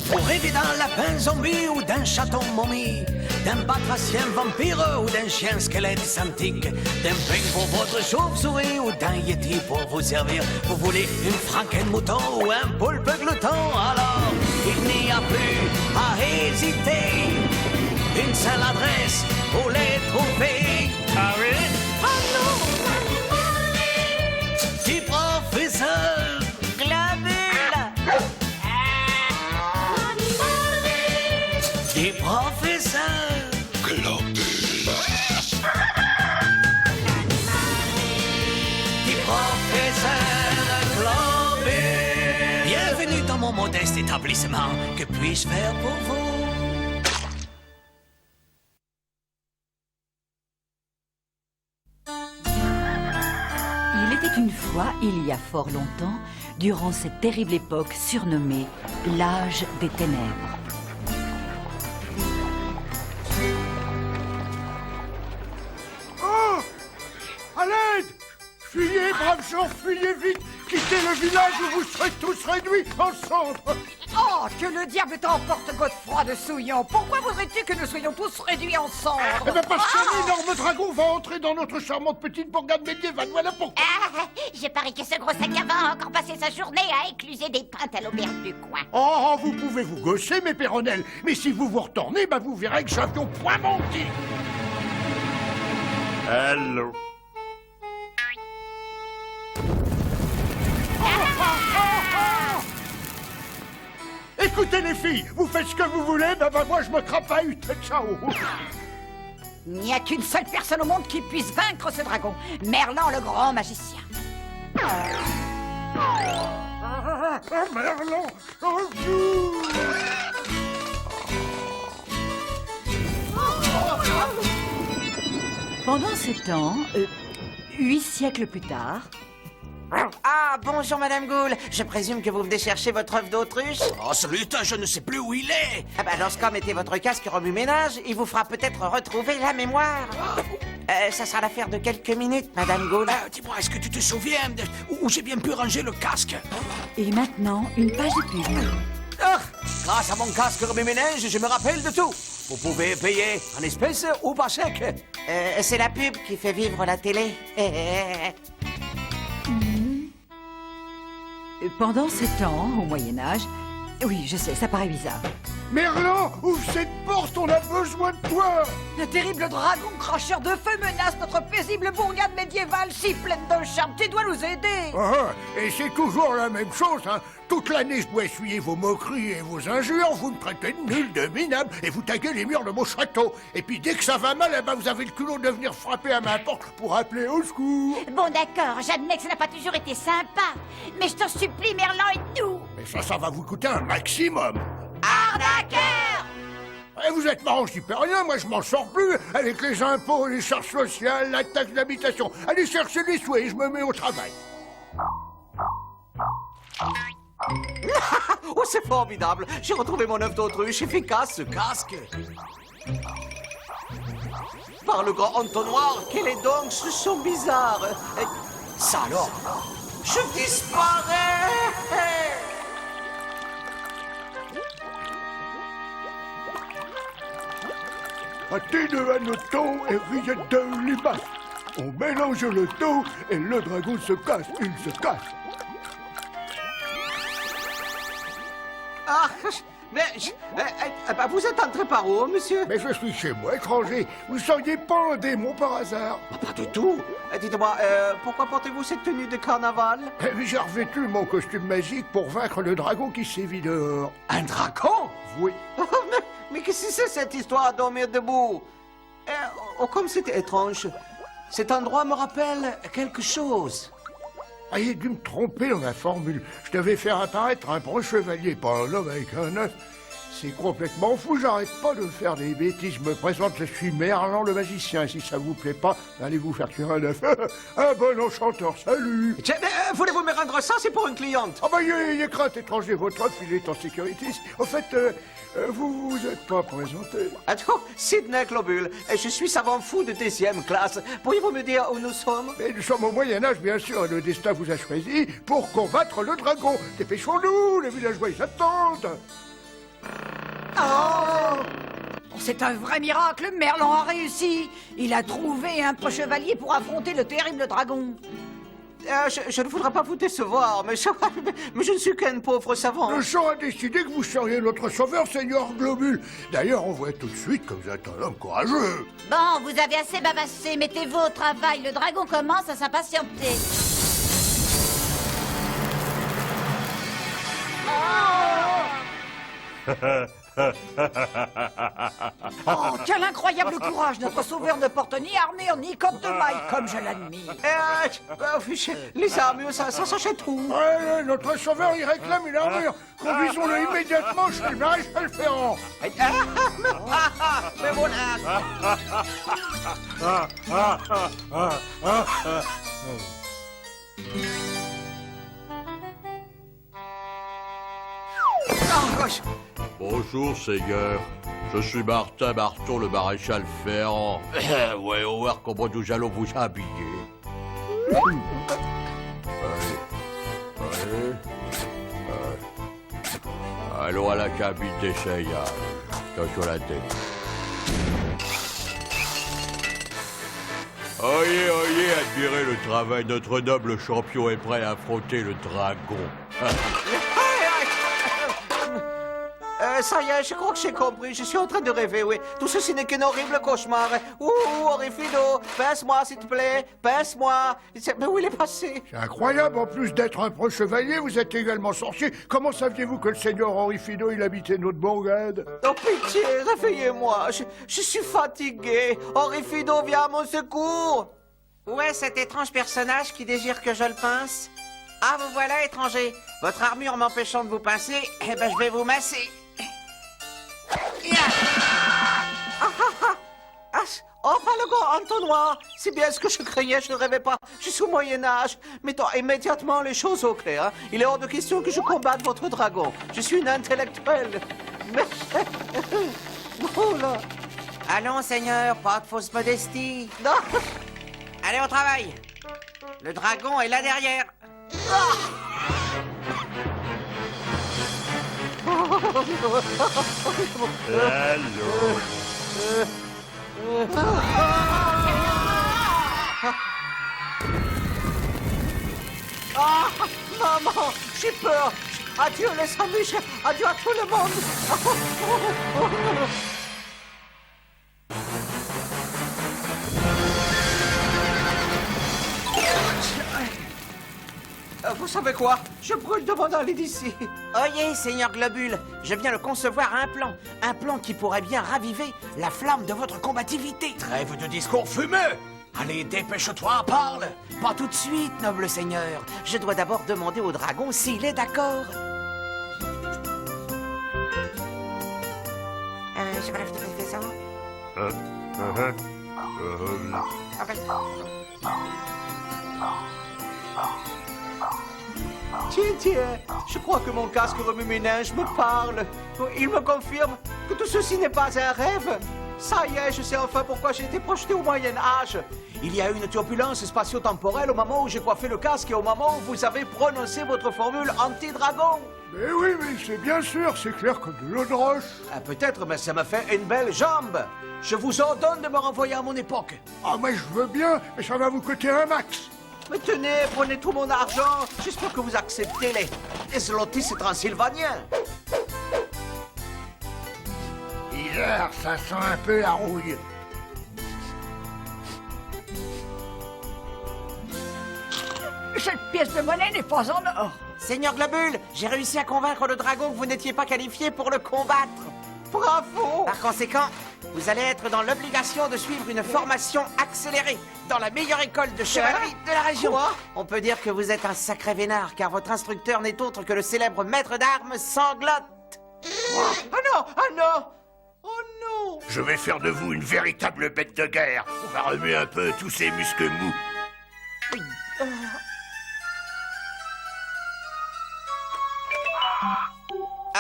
Vous rêvez d'un lapin zombie ou d'un chaton momie, d'un batracien vampire ou d'un chien squelette antique, d'un peigne pour votre chauve-souris ou d'un yeti pour vous servir. Vous voulez une franken-mouton ou un poulpe glouton? Alors, il n'y a plus à hésiter. Une seule adresse pour les trouver. Ah oui? Oh non! Petit professeur Globule! Petit professeur Globule. Petit professeur Globule! Bienvenue dans mon modeste établissement. Que puis-je faire pour vous? Il était une fois, il y a fort longtemps, durant cette terrible époque surnommée l'âge des ténèbres. Oh! À l'aide! Fuyez, braves gens, fuyez vite! Quittez le village ou vous serez tous réduits en cendres! Oh, que le diable t'emporte, Godefroy de Souillon! Pourquoi voudrais-tu que nous soyons tous réduits en cendres? Eh bien parce qu'un énorme dragon va entrer dans notre charmante petite bourgade médiévale, voilà pourquoi! Je parie que ce gros sac à vin a encore passé sa journée à écluser des pintes à l'auberge du coin. Oh, vous pouvez vous gosser, mes péronnelles, mais si vous vous retournez, bah vous verrez que j'avions point menti! Allô? Écoutez les filles, vous faites ce que vous voulez, bah moi je me crapahute, ciao! Il n'y a qu'une seule personne au monde qui puisse vaincre ce dragon, Merlin le grand magicien. Merlin, bonjour! Pendant ce temps, 8 siècles plus tard, Ah, bonjour Madame Goule. Je présume que vous venez chercher votre œuf d'autruche. Oh, celui-là, je ne sais plus où il est. Ah bah dans ce cas, mettez votre casque remue-ménage. Il vous fera peut-être retrouver la mémoire. Ça sera l'affaire de quelques minutes, Madame Goule. Dis-moi, est-ce que tu te souviens où j'ai bien pu ranger le casque? et maintenant, une page de pub. Ah, grâce à mon casque remue-ménage, je me rappelle de tout. Vous pouvez payer en espèces ou par chèque. C'est la pub qui fait vivre la télé. Pendant ce temps, au Moyen-Âge, oui, je sais, ça paraît bizarre. Merlin, ouvre cette porte, on a besoin de toi! Un terrible dragon cracheur de feu menace notre paisible bourgade médiévale si pleine de charme. Tu dois nous aider. Et c'est toujours la même chose, hein. Toute l'année, je dois essuyer vos moqueries et vos injures, vous me traitez de nul, de minable, et vous taguez les murs de mon château. Et puis dès que ça va mal, eh ben, vous avez le culot de venir frapper à ma porte pour appeler au secours. Bon d'accord, j'admets que ça n'a pas toujours été sympa. Mais je t'en supplie, Merlin, aide-nous. Mais ça va vous coûter un maximum. Arnaqueur! Et vous êtes marrant, je dis pas rien, moi je m'en sors plus avec les impôts, les charges sociales, la taxe d'habitation. Allez chercher les sous et je me mets au travail. Oh, c'est formidable. J'ai retrouvé mon œuf d'autruche efficace, ce casque. Par le grand entonnoir, quel est donc ce son bizarre? Ça alors, je disparais. Pâté de hanneton et rillettes de limace. On mélange le tout et le dragon se casse, il se casse. Ah, mais vous êtes entré par où, monsieur? Mais je suis chez moi, étranger. Vous seriez pas un démon par hasard? Pas du tout. Dites-moi, pourquoi portez-vous cette tenue de carnaval? J'ai revêtu mon costume magique pour vaincre le dragon qui sévit dehors. Un dragon? Oui. Mais qu'est-ce que c'est cette histoire à dormir debout? Oh, comme c'était étrange. Cet endroit me rappelle quelque chose. Ah, j'ai dû me tromper dans la formule. Je devais faire apparaître un gros chevalier, pas un homme avec un œuf. C'est complètement fou, j'arrête pas de faire des bêtises. Je me présente, je suis Merlin le magicien. Et si ça vous plaît pas, allez vous faire tuer un œuf. Un bon enchanteur, salut. Tiens, voulez-vous me rendre ça? C'est pour une cliente. Ah bah, ayez crainte, étranger, votre œuf, il est en sécurité. Au fait, vous vous êtes pas présenté. Attends, Sidney Globule. Je suis savant fou de 10e classe. Pourriez-vous me dire où nous sommes? Mais nous sommes au Moyen-Âge, bien sûr, et le destin vous a choisi pour combattre le dragon. Dépêchons-nous, les villageois, ils attendent. Oh, c'est un vrai miracle, Merlin a réussi. Il a trouvé un chevalier pour affronter le terrible dragon. Je ne voudrais pas vous décevoir, mais je ne suis qu'un pauvre savant. Le sang a décidé que vous seriez notre sauveur, Seigneur Globule. D'ailleurs, on voit tout de suite que vous êtes un homme courageux. Bon, vous avez assez bavassé, mettez-vous au travail. Le dragon commence à s'impatienter. Oh, quel incroyable courage. Notre sauveur ne porte ni armure ni corde de maille, comme je l'admire. Les armures, ça s'achète où? Ouais, notre sauveur, il réclame une armure. Conduisons-le immédiatement chez le maréchal Ferrand. Mais voilà. Bonjour, Seigneur. Je suis Martin Marton, le maréchal Ferrand. Ouais, on va voir comment nous allons vous habiller. Allons à la cabine d'essayage. Attention la tête. Oyez, admirez le travail. Notre noble champion est prêt à affronter le dragon. Ça y est, je crois que j'ai compris. Je suis en train de rêver, oui. Tout ceci n'est qu'un horrible cauchemar. Ouh, Orifido, pince-moi, s'il te plaît. Pince-moi. Mais où il est passé? C'est incroyable, en plus d'être un pro chevalier, vous êtes également sorcier. Comment saviez-vous que le Seigneur Orifido, il habitait notre bourgade? Oh, pitié, réveillez-moi. Je suis fatigué. Orifido, viens à mon secours. Où est cet étrange personnage qui désire que je le pince? Ah, vous voilà, étranger. Votre armure m'empêchant de vous pincer, eh ben, je vais vous masser. Enfin, le grand entonnoir. C'est bien ce que je craignais, je ne rêvais pas. Je suis au Moyen-Âge. Mettons immédiatement les choses au clair. Hein. Il est hors de question que je combatte votre dragon. Je suis une intellectuelle. Mais... oh là. Allons, Seigneur, pas de fausse modestie. Non. Allez, au travail. Le dragon est là derrière. Ah, maman, j'ai peur. Adieu les sandwichs. Adieu à tout le monde. Vous savez quoi? Je brûle de mon aller d'ici. Oyez, Seigneur Globule, je viens de concevoir un plan. Un plan qui pourrait bien raviver la flamme de votre combativité. Trêve de discours fumeux. Allez, dépêche-toi, parle. Pas tout de suite, noble Seigneur. Je dois d'abord demander au dragon s'il est d'accord. Je me lève de mes faisans. Tiens, je crois que mon casque remue-ménage me parle. Il me confirme que tout ceci n'est pas un rêve. Ça y est, je sais enfin pourquoi j'ai été projeté au Moyen-Âge. Il y a eu une turbulence spatio-temporelle au moment où j'ai coiffé le casque et au moment où vous avez prononcé votre formule anti-dragon. Mais oui, mais c'est bien sûr, c'est clair que de l'eau de roche. Ah, peut-être, mais ça m'a fait une belle jambe. Je vous ordonne de me renvoyer à mon époque. Ah, mais je veux bien, mais ça va vous coûter un max. Mais tenez, prenez tout mon argent. J'espère que vous acceptez les zlotys transylvaniens. Hilaire, ça sent un peu la rouille. Cette pièce de monnaie n'est pas en or. Seigneur Globule, j'ai réussi à convaincre le dragon que vous n'étiez pas qualifié pour le combattre. Bravo! Par conséquent, vous allez être dans l'obligation de suivre une formation accélérée dans la meilleure école de chevalerie de la région. Quoi? On peut dire que vous êtes un sacré vénard, car votre instructeur n'est autre que le célèbre maître d'armes Sanglotte. Ah non! Ah non! Oh non! Je vais faire de vous une véritable bête de guerre. On va remuer un peu tous ces muscles mous.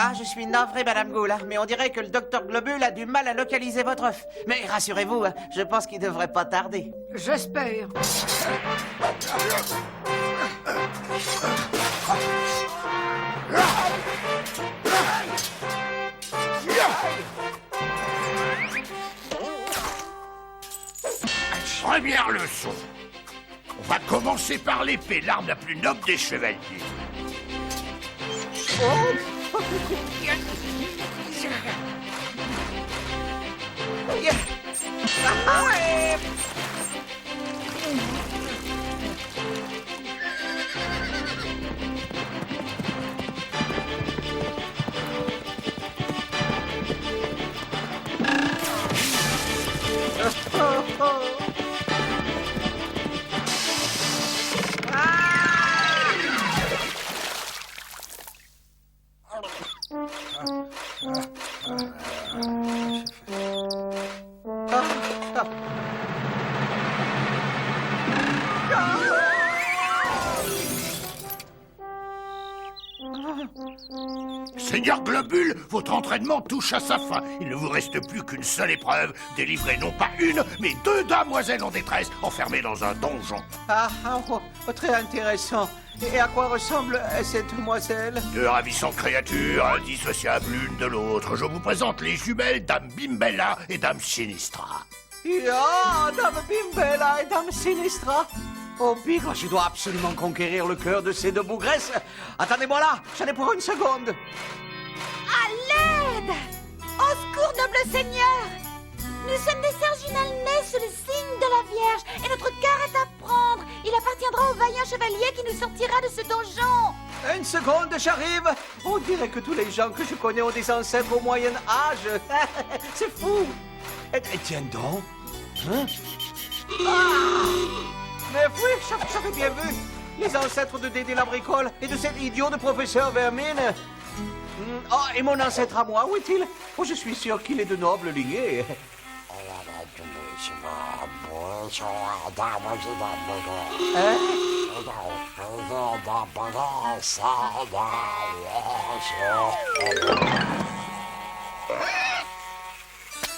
Ah, je suis navré, Madame Goulard, mais on dirait que le docteur Globule a du mal à localiser votre œuf. Mais rassurez-vous, je pense qu'il devrait pas tarder. J'espère. première leçon. On va commencer par l'épée, l'arme la plus noble des chevaliers. Seigneur Globule, votre entraînement touche à sa fin. Il ne vous reste plus qu'une seule épreuve, délivrer non pas une, mais 2 damoiselles en détresse, enfermées dans un donjon. Très intéressant. Et à quoi ressemble cette demoiselle? 2 ravissantes créatures, indissociables l'une de l'autre. Je vous présente les jumelles Dame Bimbella et Dame Sinistra. Dame Bimbella et Dame Sinistra. Oh, Bigre, je dois absolument conquérir le cœur de ces 2 bougresses. Attendez-moi là, j'en ai pour une seconde. À l'aide! Au secours, noble seigneur! Nous sommes des Serginal nés sous le signe de la Vierge, et notre cœur est à prendre. Il appartiendra au vaillant chevalier qui nous sortira de ce donjon. Une seconde, j'arrive. On dirait que tous les gens que je connais ont des ancêtres au Moyen-Âge. C'est fou. Tiens donc. Hein? Mais oui, j'avais bien vu. Les ancêtres de Dédé la bricole et de cet idiot de professeur Vermine. Oh, et mon ancêtre à moi, où est-il? Oh, je suis sûr qu'il est de noble lignée.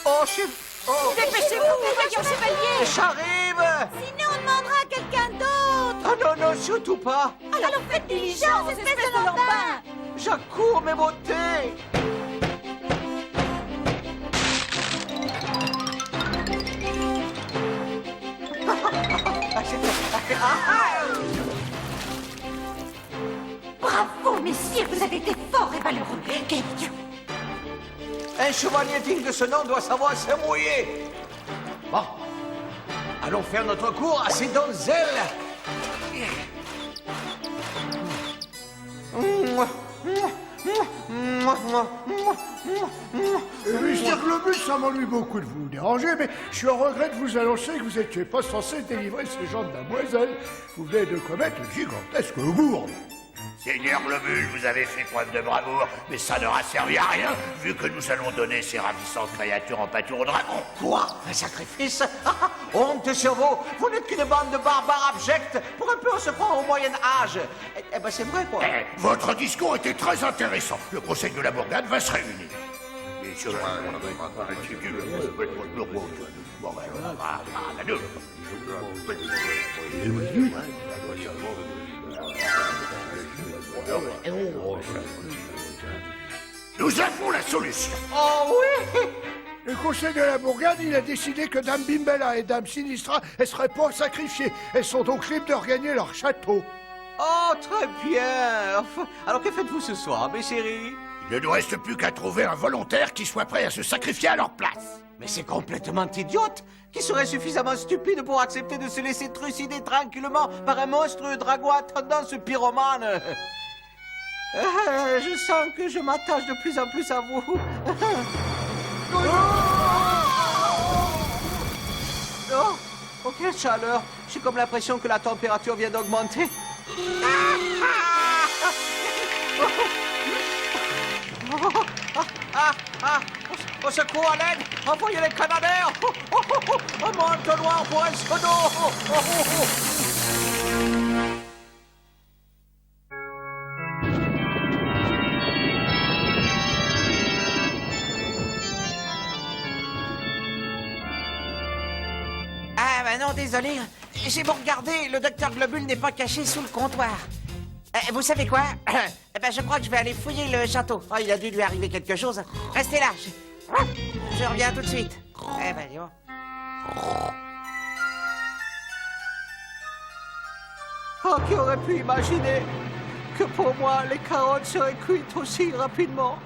Oh, chef. Oh. Dépêchez-vous, vaillant chevalier! J'arrive! Sinon, on demandera à quelqu'un d'autre! Oh non, non, surtout pas! Alors faites diligence, espèce de lambin! J'accours mes beautés! Bravo, messieurs, vous avez été fort et valeureux! Quel idiot! Un chevalier digne de ce nom doit savoir se mouiller. Bon, allons faire notre cours à ces donzelles. Mystère Globule, ça m'ennuie beaucoup de vous déranger, mais je suis en regret de vous annoncer que vous n'étiez pas censé délivrer ce genre de damoiselle. Vous venez de commettre une gigantesque bourde. Seigneur Globule, vous avez fait preuve de bravoure, mais ça n'aura servi à rien, vu que nous allons donner ces ravissantes créatures en pâture au dragon. Quoi? Un sacrifice? Honte sur vous! Vous n'êtes qu'une bande de barbares abjects. Pour un peu, on se croit au Moyen-Âge. Eh ben, c'est vrai, quoi. Votre discours était très intéressant. Le conseil de la bourgade va se réunir. Messieurs, nous avons la solution. Oh oui! Le conseil de la bourgade, il a décidé que Dame Bimbella et Dame Sinistra, elles seraient pas sacrifiées. Elles sont donc libres de regagner leur château. Oh, très bien. Enfin, alors, que faites-vous ce soir, mes chéris? Il ne nous reste plus qu'à trouver un volontaire qui soit prêt à se sacrifier à leur place. Mais c'est complètement idiote! Qui serait suffisamment stupide pour accepter de se laisser trucider tranquillement par un monstrueux dragon à tendance pyromane? Je sens que je m'attache de plus en plus à vous. Oh, quelle chaleur! J'ai comme l'impression que la température vient d'augmenter. Au secours, à l'aide! Envoyez les canadaires! Un entonnoir pour un sono! Ah, ben non, désolé. J'ai beau regarder, le docteur Globule n'est pas caché sous le comptoir. Vous savez quoi? Ben, je crois que je vais aller fouiller le château. Oh, il a dû lui arriver quelque chose. Restez là. Je... Je reviens tout de suite. Eh ben, dis-moi. Oh, qui aurait pu imaginer que pour moi, les carottes seraient cuites aussi rapidement?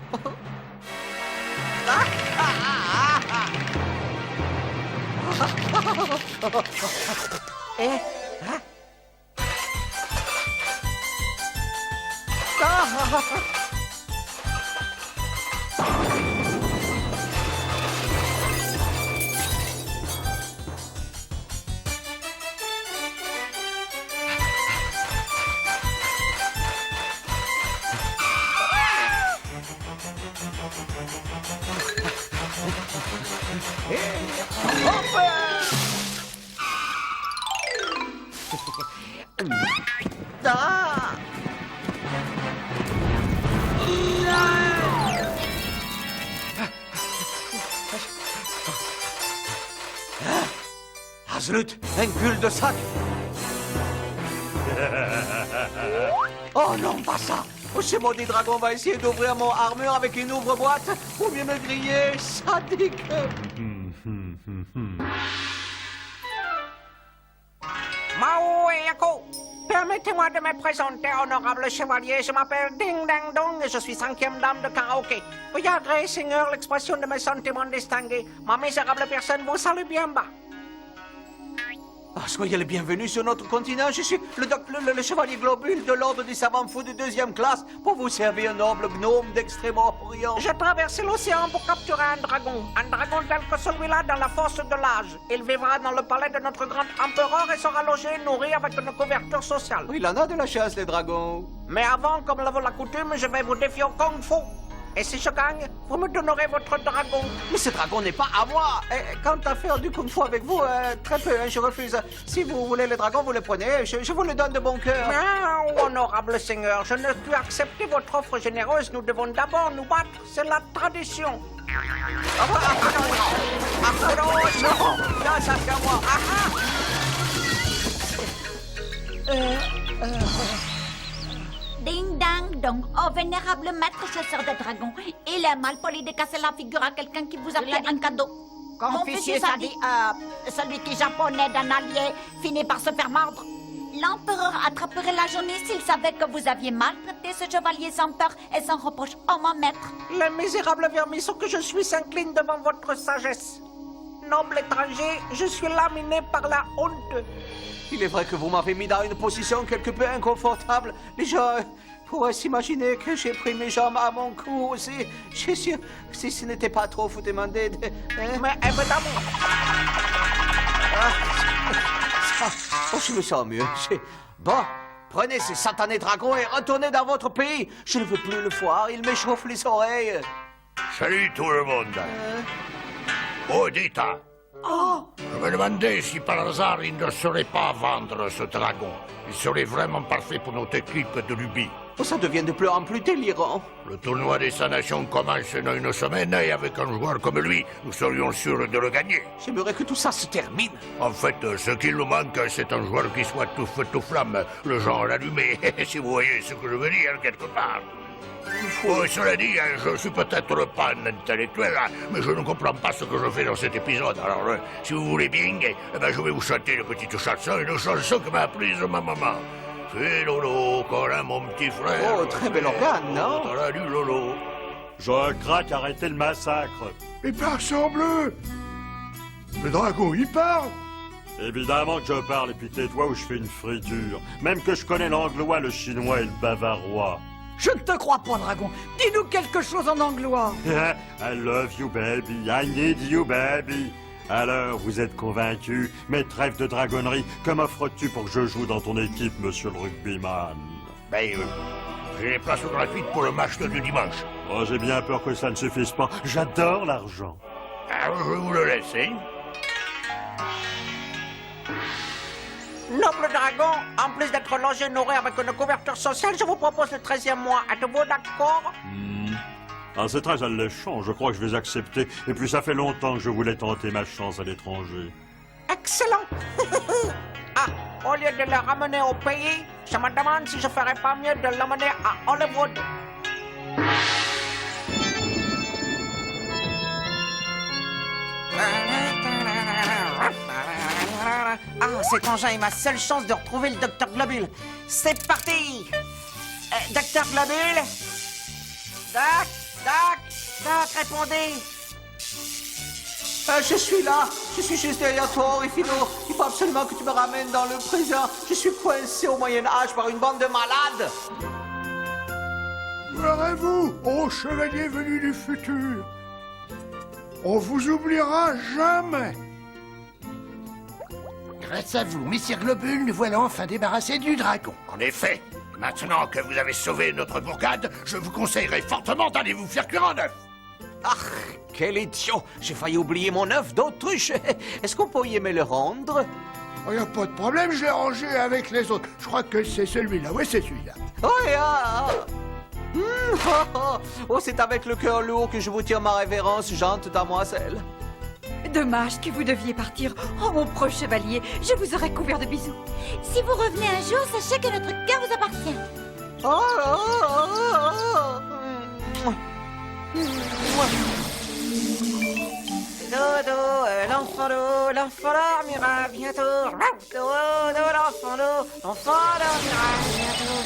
Eh, hein? Ah! Ah, zut! Un cul-de-sac! Oh non, pas ça! Ce maudit dragon va essayer d'ouvrir mon armure avec une ouvre-boîte ou bien me griller, sadique! Mao et Yako, permettez-moi de me présenter, honorable chevalier. Je m'appelle Ding Dang Dong et je suis 5e dame de karaoké. Regardez, seigneur, l'expression de mes sentiments distingués. Ma misérable personne vous salue bien bas. Ah, soyez les bienvenus sur notre continent. Je suis le chevalier Globule de l'ordre des savants fous de 2e classe pour vous servir, noble gnome d'Extrême-Orient. Je traverse l'océan pour capturer un dragon tel que celui-là dans la force de l'âge. Il vivra dans le palais de notre grand empereur et sera logé et nourri avec une couverture sociale. Il en a de la chasse, les dragons. Mais avant, comme le veut la coutume, je vais vous défier au kung-fu. Et si je gagne, vous me donnerez votre dragon. Mais ce dragon n'est pas à moi. Et quant à faire du kung-fu avec vous, très peu, je refuse. Si vous voulez le dragon, vous le prenez. Je vous le donne de bon cœur. Non, honorable seigneur, je ne peux accepter votre offre généreuse. Nous devons d'abord nous battre. C'est la tradition. Ah non, non, ça c'est à moi. Ding Dang Dong, oh vénérable maître chasseur de dragons, il est mal poli de casser la figure à quelqu'un qui vous a fait un cadeau. Confucius a dit, celui qui japonais d'un allié finit par se faire mordre. L'empereur attraperait la journée s'il savait que vous aviez maltraité ce chevalier sans peur et sans reproche. Oh mon maître. Le misérable vermisseau que je suis s'incline devant votre sagesse. Noble étranger, je suis laminé par la honte. Il est vrai que vous m'avez mis dans une position quelque peu inconfortable. Les gens pourraient s'imaginer que j'ai pris mes jambes à mon cou aussi. Je suis sûr que si ce n'était pas trop, vous demandez de... Mais évidemment... Oh, je me sens mieux. Bon, prenez ces satanés dragons et retournez dans votre pays. Je ne veux plus le voir, il m'échauffe les oreilles. Salut tout le monde. Oh, Dita. Oh. Je me demandais si par hasard il ne serait pas à vendre ce dragon. Il serait vraiment parfait pour notre équipe de Luby. Oh, ça devient de plus en plus délirant. Le tournoi des 100 nations commence dans une semaine et avec un joueur comme lui, nous serions sûrs de le gagner. J'aimerais que tout ça se termine. En fait, ce qu'il nous manque, c'est un joueur qui soit tout feu, tout flamme, le genre allumé, si vous voyez ce que je veux dire quelque part. Oh, cela dit, je suis peut-être pas un intellectuel, mais je ne comprends pas ce que je fais dans cet épisode. Alors, si vous voulez bien, je vais vous chanter une petite chanson que m'a apprise ma maman. C'est Lolo, Colin, mon petit frère. Oh, très bel organe, non? Salut, Lolo. Je craque, arrêtez le massacre. Mais par sang bleu! Le dragon, il parle! Évidemment que je parle, et puis tais-toi ou je fais une friture. Même que je connais l'anglois, le chinois et le bavarois. Je ne te crois pas, dragon. Dis-nous quelque chose en anglois. I love you, baby. I need you, baby. Alors, vous êtes convaincu? Mais trêve de dragonnerie, que m'offres-tu pour que je joue dans ton équipe, monsieur le rugbyman? Ben, j'ai les places gratuites pour le match de dimanche. Oh, j'ai bien peur que ça ne suffise pas. J'adore l'argent. Alors, je vais vous le laisser. Noble dragon, en plus d'être logé nourri avec une couverture sociale, je vous propose le 13e mois. Êtes-vous d'accord? Ah, c'est très alléchant, je crois que je vais accepter. Et puis ça fait longtemps que je voulais tenter ma chance à l'étranger. Excellent. Ah, au lieu de le ramener au pays, je me demande si je ferais pas mieux de l'emmener à Hollywood. Ah, cet engin est ma seule chance de retrouver le Docteur Globule. C'est parti. Docteur Globule. Doc, répondez. Je suis là. Je suis juste derrière toi, Orifino. Il faut absolument que tu me ramènes dans le présent. Je suis coincé au Moyen-Âge par une bande de malades. Pleurez-vous, ô chevalier venu du futur. On vous oubliera jamais. Grâce à vous, Messire Globule, nous voilà enfin débarrassés du dragon. En effet, maintenant que vous avez sauvé notre bourgade, je vous conseillerais fortement d'aller vous faire cuire en œuf. Ah, quel idiot. J'ai failli oublier mon œuf d'autruche. Est-ce qu'on pourrait me le rendre? Il n'y a pas de problème, je l'ai rangé avec les autres. Je crois que c'est celui-là. Oui, c'est celui-là. Oh, c'est avec le cœur lourd que je vous tire ma révérence, gente damoiselle. Dommage que vous deviez partir. Oh, mon proche chevalier, je vous aurais couvert de bisous. Si vous revenez un jour, sachez que notre cœur vous appartient. Dodo, l'enfant dormira bientôt. Dodo, l'enfant dormira bientôt.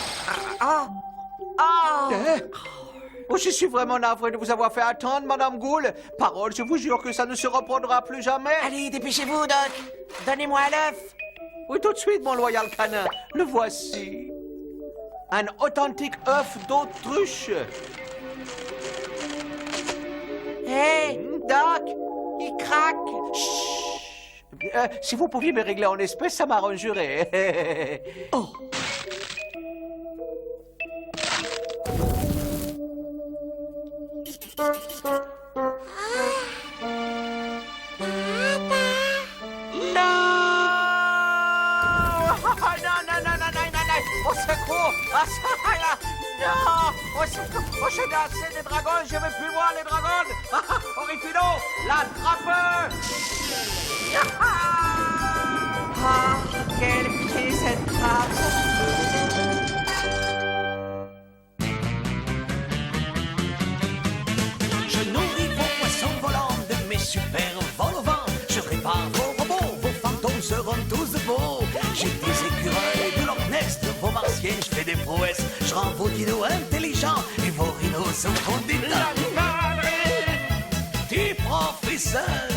Oh, je suis vraiment navré de vous avoir fait attendre, Madame Goule. Parole, je vous jure que ça ne se reprendra plus jamais. Allez, dépêchez-vous, Doc. Donnez-moi l'œuf. Oui, tout de suite, mon loyal canin. Le voici. Un authentique œuf d'autruche. Hé, Doc, il craque. Chut. Si vous pouviez me régler en espèces, ça m'arrangerait. Oh. Au secours! Non! Au secours! Oh, j'ai assez des dragons, je veux plus voir les dragons! Orifino, l'attrape! Quelle pied cette trappe! Je nourris vos poissons volants de mes super vols au vent. Je répare vos robots, vos fantômes seront tous beaux. J'ai des écureuils de Loch Ness, de vos martiens, je fais des prouesses. Je rends vos dinos intelligents et vos rhinos sont fondés. Tu professeur